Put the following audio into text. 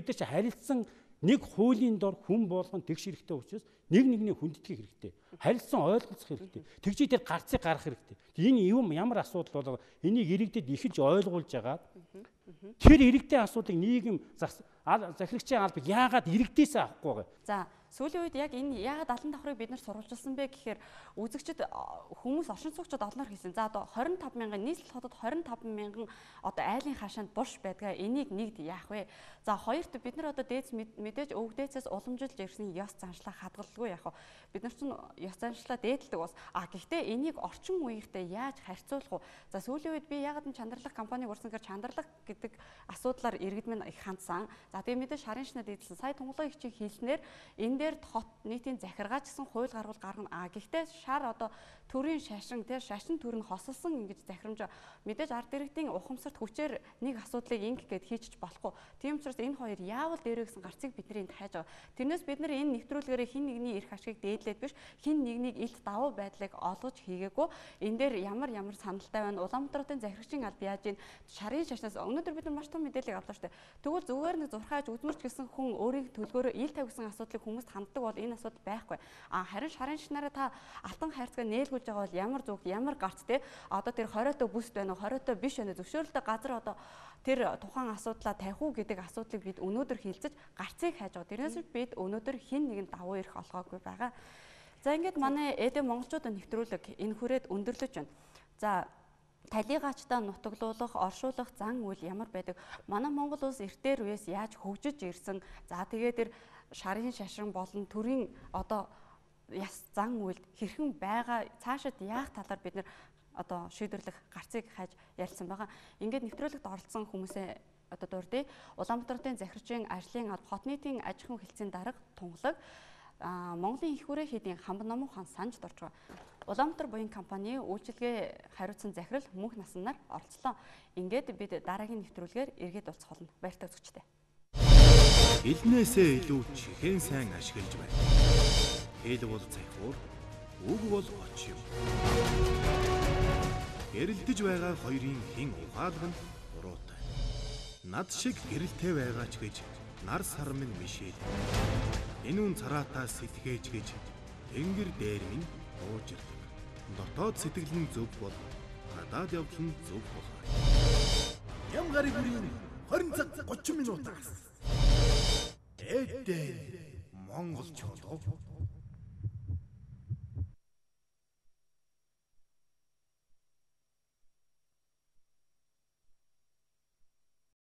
Бид нар чи харилцсан нэг хуулийн дор хүн болгон тэгш хэрэгтэй учраас нэг нэгний хүндэтгэх хэрэгтэй. Харилцсан ойлголцох хэрэгтэй. Тэгжээ тэр гарцыг гаргах хэрэгтэй. Энэ юм ямар асуудал бол энийг иргэдэд ихэлж ойлгуулж агаад тэр иргэдийн асуудлыг нийгэм захирагчийн алба яагаад иргэдээс авахгүй байгаа. За сүүлийн үед яг энэ яагаад 70 давхрыг бид нар сурвалжилсан бэ гэхээр үзэгчд хүмүүс оршин суугчид олноор хэлсэн. За одоо 25 мянган нийслэл хотод 25 мянган одоо айлын хаашаанд бурш байдгаа энийг нэгд яах вэ? За хоёрт бид нар одоо дээдс мэдээж өвөг дээдсээс уламжилж ирсэн ёс заншлаа хадгалгүй яах вэ? Бид нар чинь ёс заншлаа дээдэлдэг бас. Гэхдээ энийг орчин үеийнхтэй яаж харьцуулах вэ? За сүүлийн үед би яагаад чандралах компаниг урсан гэхээр чандралах гэдэг асуудлаар иргэд минь их хандсан. За тэгээ мэдээж шарын шинэ дээдэлсэн. Сая тунгалаг их хэлснээр энэ дээр хот нийтийн захиргаач гэсэн хууль гаргуул гаргана. Гэхдээ шар одоо төрийн шашин тэр шашин төр нь хосолсон ингэж захирамж мэдээж ард иргэдийн ухамсарт хүчээр нэг асуудлыг инг гэд хийчих болохгүй. Тийм учраас энэ хоёр яавал дээрээ гэсэн гарцыг бидний хайж байгаа. Тэрнээс бид нар энэ нэвтрүүлгээрээ хин нэгний эрх ашигыг дээдлээд биш хин нэгнийг илт давуу байдлыг олгож хийгээгүй. Энэ дээр ямар саналтай байна. Улаанбаатарын захирагчийн алба яаж ийн шарын шашнаас өнөөдөр бид нар маш том мэдээлэл авлаа шүү дээ. Тэгвэл зүгээр нэг зурхааж үзмэрч гэсэн хүн өөрийн төлгөөрөө ил тавьсан асуудлыг хүмүүст ханддаг бол энэ асуудал байхгүй. Харин шарын шашнаараа та алтан хайрцаг нээлгүүлж байгаа бол ямар зүг ямар гарц те одоо тэр 20-той бүст байна уу 20-той биш байна зөвшөөрөлтэй газар одоо тэр тухайн асуудлаа тавих уу гэдэг асуудлыг бид өнөөдөр хилцэж гарцыг хайж байгаа. Тэрнээс бид өнөөдөр хин нэгэн давуу эрх олгоогүй байгаа. За ингээд манай Эдэн монголчуудын нэвтрүүлэг энэ хүрээд өндөрлөж байна. За талигаачтай нутаглуулах, оршуулах зан үйл ямар байдаг? Манай Монгол улс эртээр үеэс яаж хөгжиж ирсэн? За тэгээд тэр шарын шашин болон төрийн одоо яс зан үйлд хэрхэн байгаа цаашид яах талаар бид нэр одоо шийдвэрлэх гарцыг хайж ярилцсан байгаа. Ингээд нэвтрүүлэгт оролцсон хүмүүсээ одоо дурдъя. Улаанбаатарын захирагчийн ажлын хот нийтийн аж ахуйн хэлтсийн дарга тунгалаг Монголын их хүрээ хийдийн Хамбан Номон хаан санжид орж байгаа. Улаанбаатар буян компани үйлчилгээ хариуцсан захирал мөнх наснаар оролцлоо. Ингээд бид дараагийн нэвтрүүлгээр эргээд уулзах болно. Баяртай үзэгчдээ. Илнээсээ илүү чихэн сайн ашиглаж байна. Хэл бол цахиур, үг бол оч юм. Гэрэлтэж байгаа хоёрын хин ухаалаг нь буруутай. Над шиг гэрэлтэй байгаа ч гэж нар сар минь мишээл. Энэ үн цараатаа сэтгээж гэж тэнгэр дээр минь ууж ирдэг. Дотоод сэтгэл нь зөв бол гадаад явдал нь зөв болно. Ям гарыг бүрийн 20 цаг 30 минутаас Эдэн монголчууд